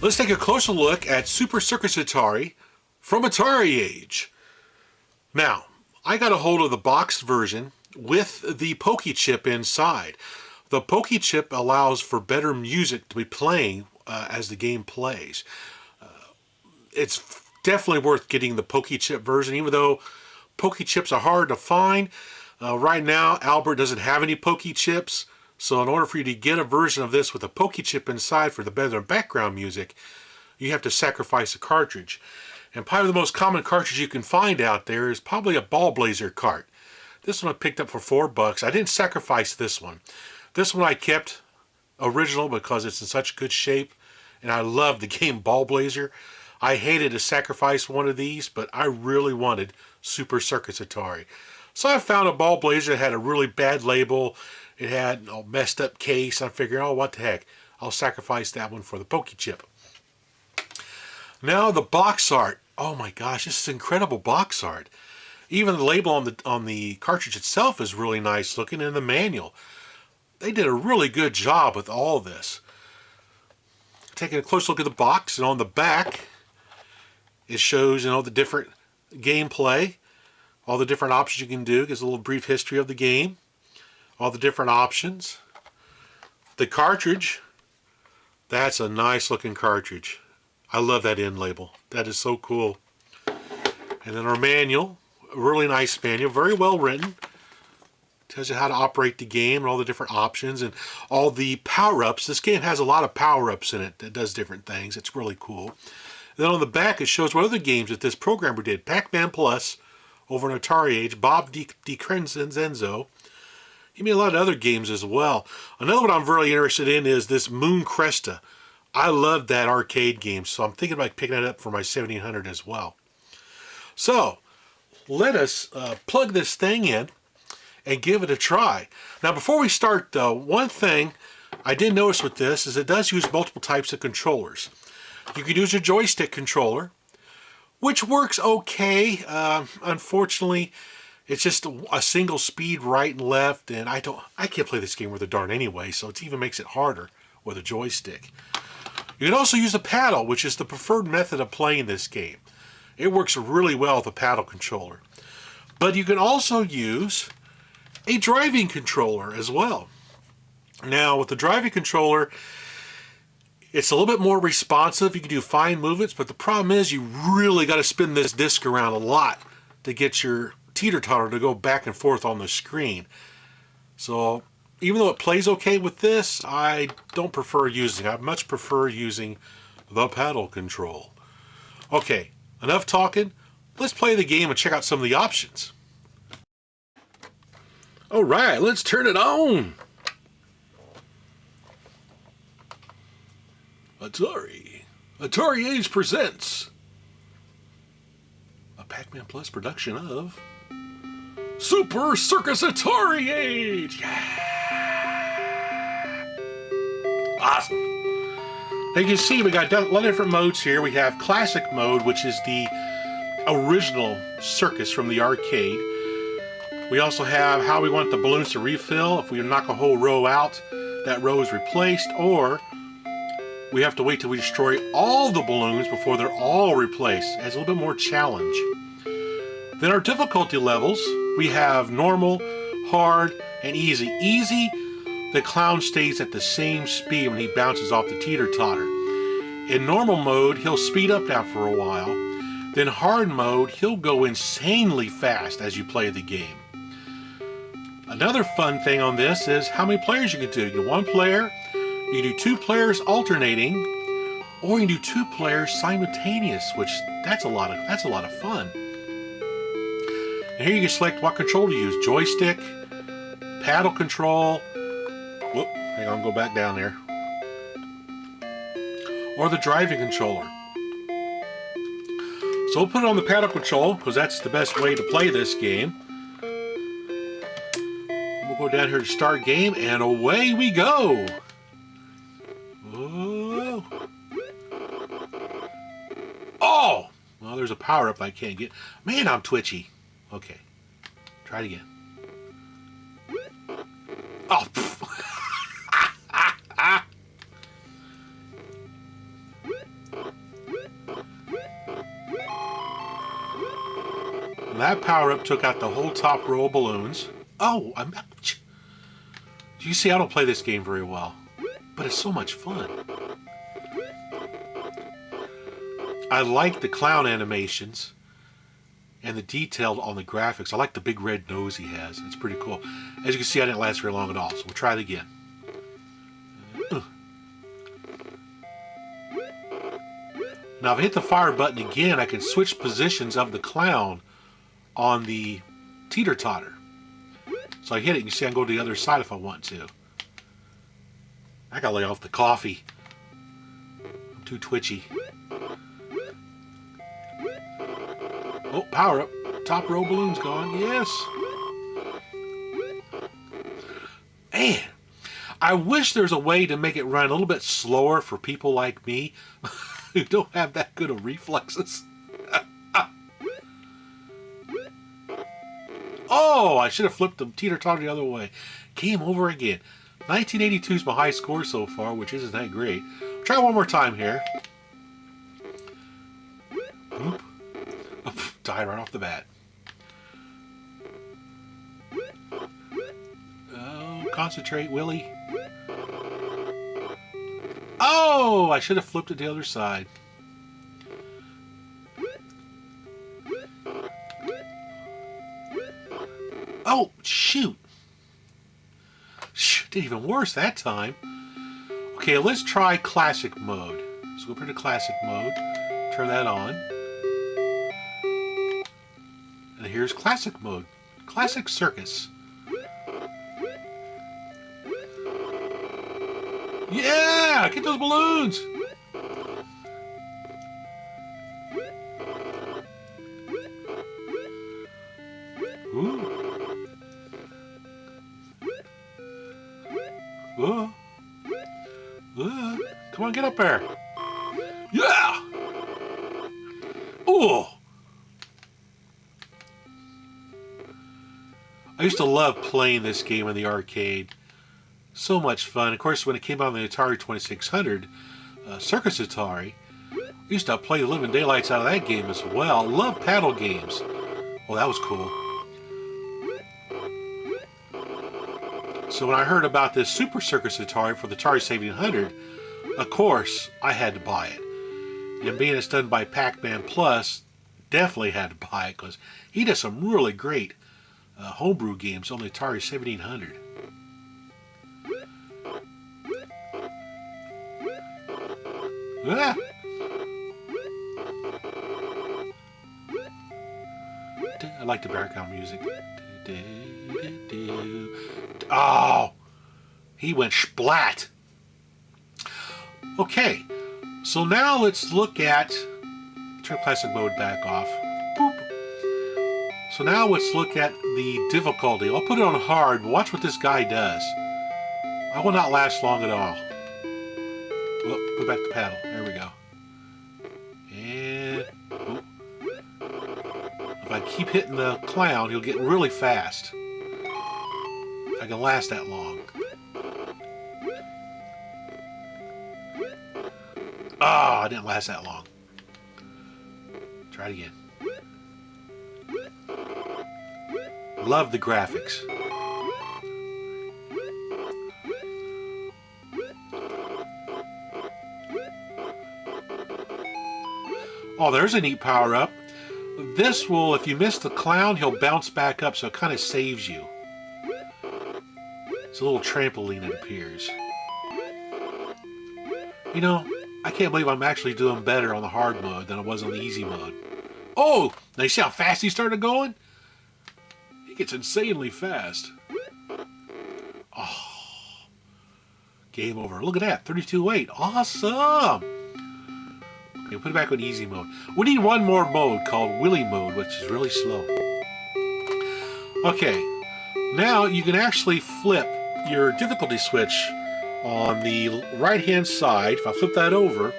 Let's take a closer look at Super Circus Atari from AtariAge. Now, I got a hold of the boxed version with the Pokey chip inside. The Pokey chip allows for better music to be playing as the game plays. It's definitely worth getting the Pokey chip version, even though Pokey chips are hard to find. Right now, Albert doesn't have any Pokey chips, so in order for you to get a version of this with a Pokey chip inside for the better background music, you have to sacrifice a cartridge. And probably the most common cartridge you can find out there is probably a Ball Blazer cart. This one I picked up for $4. I didn't sacrifice this one. This one I kept original because it's in such good shape, and I love the game Ball Blazer. I hated to sacrifice one of these, but I really wanted Super Circus Atari. So I found a Ball Blazer that had a really bad label. It had a messed up case. I figured, oh, what the heck. I'll sacrifice that one for the Pokey chip. Now the box art. Oh my gosh, this is incredible box art. Even the label on the cartridge itself is really nice looking, in the manual. They did a really good job with all this. Taking a close look at the box, and on the back it shows, the different gameplay, all the different options you can do. Gives a little brief history of the game, all the different options. The cartridge, that's a nice looking cartridge. I love that end label. That is so cool. And then our manual, a really nice manual, very well written. Tells you how to operate the game and all the different options and all the power-ups. This game has a lot of power-ups in it that does different things. It's really cool. And then on the back it shows what other games that this programmer did. PacManPlus over on AtariAge, Bob DiCrescenzo. He made a lot of other games as well. Another one I'm really interested in is this Moon Cresta. I love that arcade game, so I'm thinking about picking it up for my 1700 as well. So, let us plug this thing in and give it a try. Now, before we start though, one thing I did notice with this is it does use multiple types of controllers. You can use a joystick controller, which works okay. Unfortunately, it's just a single speed right and left, and I can't play this game worth a darn anyway, so it even makes it harder with a joystick. You can also use a paddle, which is the preferred method of playing this game. It works really well with a paddle controller. But you can also use a driving controller as well. Now, with the driving controller, it's a little bit more responsive. You can do fine movements, but the problem is you really got to spin this disc around a lot to get your teeter-totter to go back and forth on the screen. So even though it plays okay with this, I don't prefer using it. I much prefer using the paddle control. Okay, enough talking. Let's play the game and check out some of the options. All right, let's turn it on. AtariAge presents a PacManPlus production of Super Circus AtariAge. Yeah. Awesome. Now you can see we got a lot of different modes here. We have classic mode, which is the original circus from the arcade. We also have how we want the balloons to refill. If we knock a whole row out, that row is replaced, or we have to wait till we destroy all the balloons before they're all replaced. It adds a little bit more challenge. Then our difficulty levels, we have normal, hard, and easy. Easy, the clown stays at the same speed when he bounces off the teeter-totter. In normal mode, he'll speed up now for a while. Then hard mode, he'll go insanely fast as you play the game. Another fun thing on this is how many players you can do. You do one player, you can do two players alternating, or you can do two players simultaneous, which that's a lot of fun. And here you can select what control to use: joystick, paddle control. Whoop, hang on, go back down there. Or the driving controller. So we'll put it on the paddle control because that's the best way to play this game. We'll go down here to start game, and away we go. Oh! Oh! Well, there's a power-up I can't get. Man, I'm twitchy. Okay. Try it again. Oh! that power-up took out the whole top row of balloons. Oh, do you see, I don't play this game very well, but it's so much fun. I like the clown animations and the detail on the graphics. I like the big red nose he has. It's pretty cool. As you can see, I didn't last very long at all, so we'll try it again. Now, if I hit the fire button again, I can switch positions of the clown on the teeter-totter. So I hit it, you can see I can go to the other side if I want to. I gotta lay off the coffee. I'm too twitchy. Oh, power up. Top row balloon's gone. Yes. Man, I wish there's a way to make it run a little bit slower for people like me who don't have that good of reflexes. Oh, I should have flipped the teeter-totter the other way. Game over again. 1982 is my high score so far, which isn't that great. Try one more time here. Oop. Oh, died right off the bat. Oh, concentrate, Willie. Oh, I should have flipped it the other side. Oh, shoot. Did even worse that time. Okay, let's try classic mode. So go over to classic mode. Turn that on. And here's classic mode. Classic Circus. Yeah! Get those balloons! Ooh. Come on, get up there. Yeah! Ooh! I used to love playing this game in the arcade. So much fun. Of course, when it came out on the Atari 2600, Circus Atari, I used to play the living daylights out of that game as well. Love paddle games. Well, that was cool. So when I heard about this Super Circus Atari for the Atari 7800, of course, I had to buy it. And being it's done by PacManPlus, definitely had to buy it because he does some really great homebrew games on the Atari 7800. Ah! I like the background music. Oh! He went splat! Okay, so now let's look at... Turn classic mode back off. Boop. So now let's look at the difficulty. I'll put it on hard. Watch what this guy does. I will not last long at all. Oh, go back to paddle. There we go. And... Oh. If I keep hitting the clown, he'll get really fast. If I can last that long. Ah, I didn't last that long. Try it again. Love the graphics. Oh, there's a neat power-up. This will, if you miss the clown, he'll bounce back up, so it kind of saves you. It's a little trampoline, it appears. You know, I can't believe I'm actually doing better on the hard mode than I was on the easy mode. Oh! Now you see how fast he started going? He gets insanely fast. Oh. Game over. Look at that. 32.8. Awesome! Okay, put it back on easy mode. We need one more mode called Willy mode, which is really slow. Okay. Now you can actually flip your difficulty switch on the right-hand side. If I flip that over,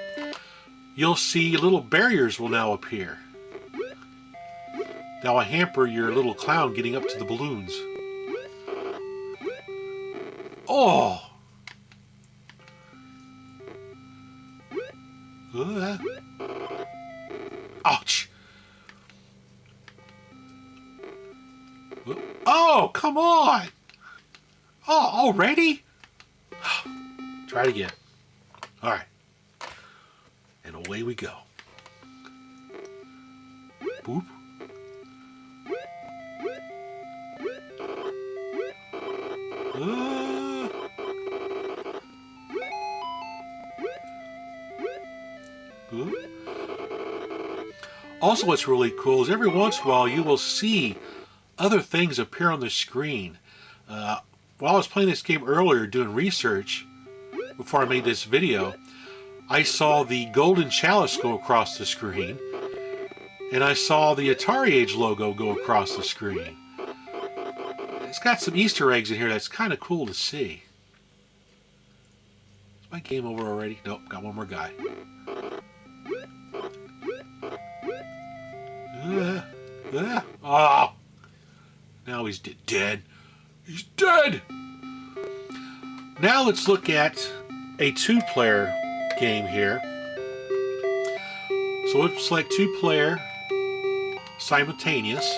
you'll see little barriers will now appear. That will hamper your little clown getting up to the balloons. Oh! Ouch! on! Oh, already? Try it again. All right. And away we go. Boop. Boop. Also, what's really cool is every once in a while you will see other things appear on the screen. While I was playing this game earlier doing research before I made this video, I saw the golden chalice go across the screen, and I saw the AtariAge logo go across the screen. It's got some Easter eggs in here that's kind of cool to see. Is my game over already? Nope, got one more guy. Oh! Now he's dead. He's dead! Now let's look at a two-player game here. So we'll select two-player, simultaneous.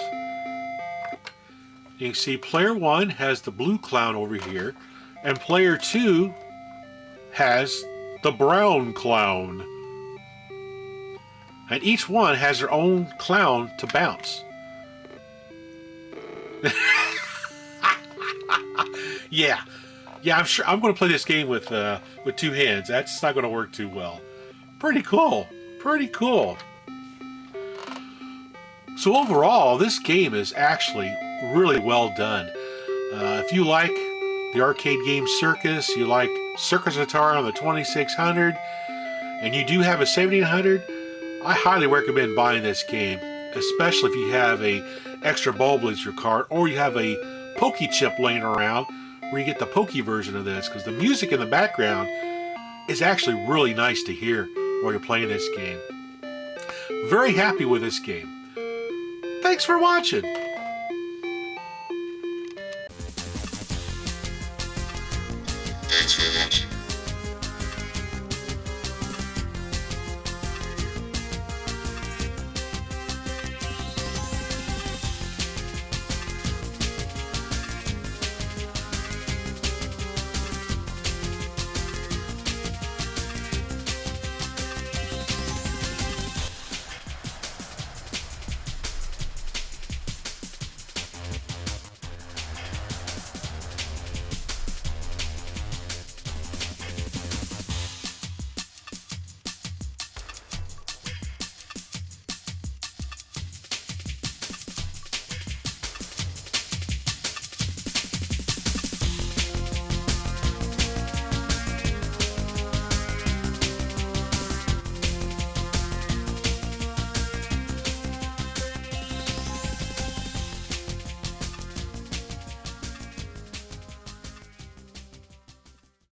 You can see player 1 has the blue clown over here, and player 2 has the brown clown. And each one has their own clown to bounce. Yeah, I'm sure I'm going to play this game with two hands. That's not going to work too well. Pretty cool. Pretty cool. So overall, this game is actually really well done. If you like the arcade game Circus, you like Circus Atari on the 2600, and you do have a 7800, I highly recommend buying this game, especially if you have a extra bulb laser card or you have a Pokey chip laying around where you get the Pokey version of this, because the music in the background is actually really nice to hear while you're playing this game. Very happy with this game. Thanks for watching. Thanks for watching.